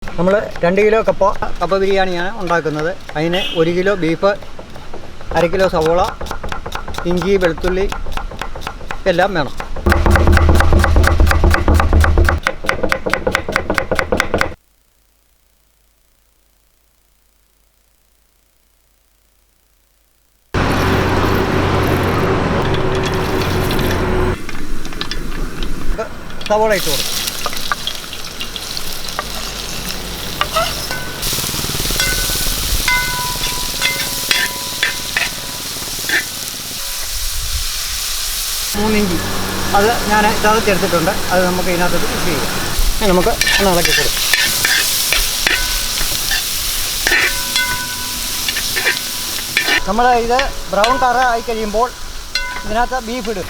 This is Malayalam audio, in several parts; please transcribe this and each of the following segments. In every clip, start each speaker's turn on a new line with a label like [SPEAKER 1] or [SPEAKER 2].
[SPEAKER 1] നമ്മൾ 2 കിലോ കപ്പ ബിരിയാണിയാണ് ഉണ്ടാക്കുന്നത്. അതിന് 1 കിലോ ബീഫ്, 1/2 കിലോ സവോള, ഇഞ്ചി, വെളുത്തുള്ളി എല്ലാം വേണം. സവോള ഇട്ട് കൊടുക്കും. ഇഞ്ചി അത് ഞാൻ ചതച്ചെടുത്തിട്ടുണ്ട്. അത് നമുക്ക് ഇതിനകത്ത് മിക്സ് ചെയ്യാം. നമുക്ക് ഒന്ന് ഇളക്കി കൊടുക്കും. നമ്മൾ ഇത് ബ്രൗൺ കളർ ആയി കഴിയുമ്പോൾ ഇതിനകത്ത് ബീഫ് ഇടും.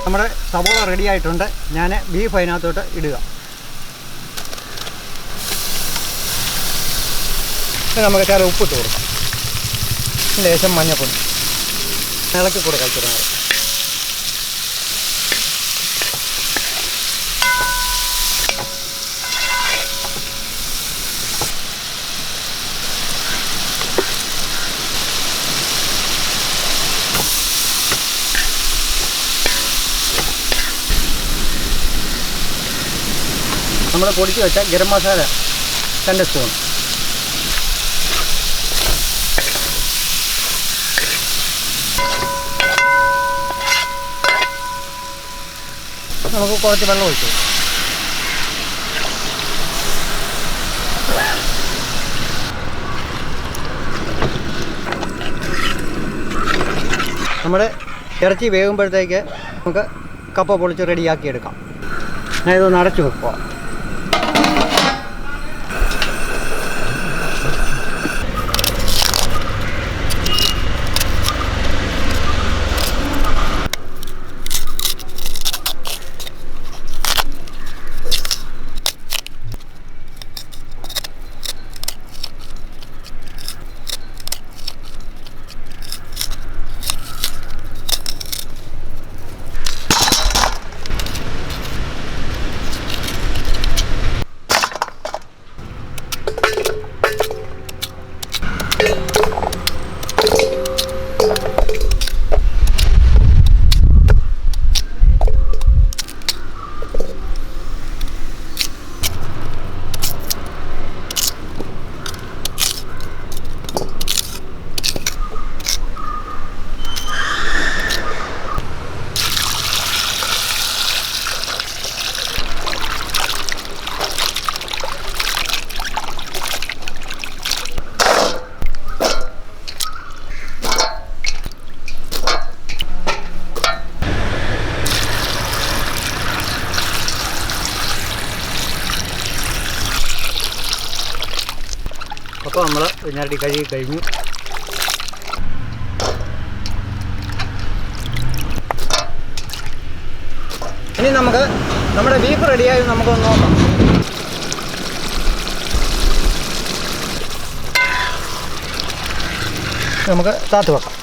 [SPEAKER 1] നമ്മുടെ സവോള റെഡി ആയിട്ടുണ്ട്. ഞാൻ ബീഫ് അതിനകത്തോട്ട് ഇടുക. നമുക്ക് ചില ഉപ്പിട്ട് കൊടുക്കാം. ലേശം മഞ്ഞപ്പൊടി ഇളക്കി കൊടുക്കാം. ഇച്ചിരി നമ്മൾ പൊടിച്ച് വെച്ച ഗരം മസാല 2 സ്പൂൺ, നമുക്ക് കുറച്ച് വെള്ളം ഒഴിച്ചു. നമ്മുടെ ഇറച്ചി വേകുമ്പോഴത്തേക്ക് നമുക്ക് കപ്പ പൊളിച്ച് റെഡിയാക്കി എടുക്കാം. ഞാൻ ഇതൊന്ന് അടച്ചു വെക്കുക. അപ്പോൾ നമ്മൾ ഞരടി കഴുകി കഴിഞ്ഞു. ഇനി നമുക്ക് നമ്മുടെ ബീഫ് റെഡിയായി നമുക്കൊന്ന് നോക്കാം. നമുക്ക് താത്ത് വെക്കാം.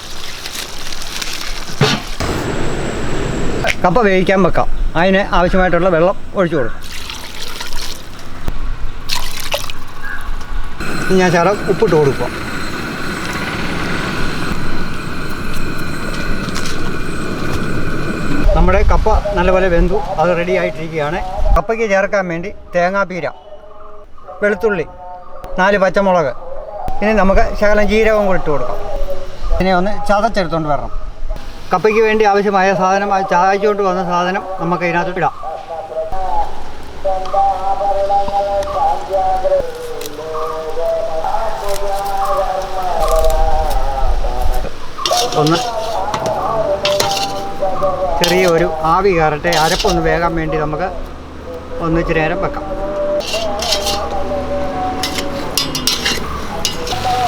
[SPEAKER 1] കപ്പ വേവിക്കാൻ വെക്കാം. അതിന് ആവശ്യമായിട്ടുള്ള വെള്ളം ഒഴിച്ചു കൊടുക്കാം. ഞാൻ ശകലം ഉപ്പിട്ട് കൊടുക്കുക. നമ്മുടെ കപ്പ നല്ലപോലെ വെന്തു. അത് റെഡി ആയിട്ടിരിക്കുകയാണ്. കപ്പയ്ക്ക് ചേർക്കാൻ വേണ്ടി തേങ്ങാപ്പീര, വെളുത്തുള്ളി, 4 പച്ചമുളക്, ഇനി നമുക്ക് ശകലം ജീരകം കൂടി ഇട്ട് കൊടുക്കാം. ഇതിനെ ഒന്ന് ചതച്ചെടുത്തുകൊണ്ട് വരണം. കപ്പയ്ക്ക് വേണ്ടി ആവശ്യമായ സാധനം, ചതച്ചുകൊണ്ട് വന്ന സാധനം നമുക്ക് ഇതിനകത്ത് ഇടാം. ഒന്ന് ചെറിയൊരു ആവി കയറട്ടെ. അരപ്പൊന്ന് വേകാൻ വേണ്ടി നമുക്ക് ഇച്ചിരി നേരം വെക്കാം.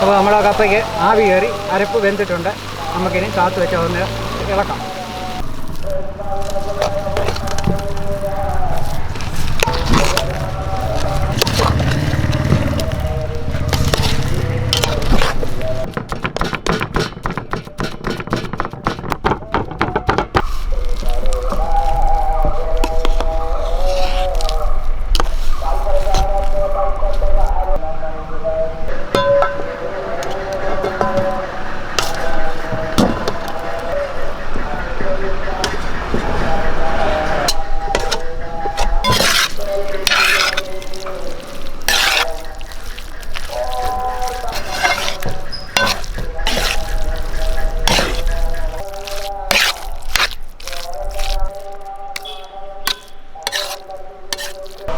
[SPEAKER 1] അപ്പോൾ നമ്മുടെ കപ്പയ്ക്ക് ആവി കയറി അരപ്പ് വെന്തിട്ടുണ്ട്. നമുക്കിനി കാത്തു വെച്ച് ഒന്ന് ഇളക്കാം.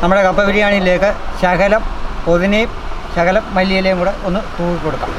[SPEAKER 1] നമ്മുടെ കപ്പ ബിരിയാണിയിലേക്ക് ശകലം പുതിനയും ശകലം മല്ലിയിലയും കൂടെ ഒന്ന് തൂവി കൊടുക്കാം.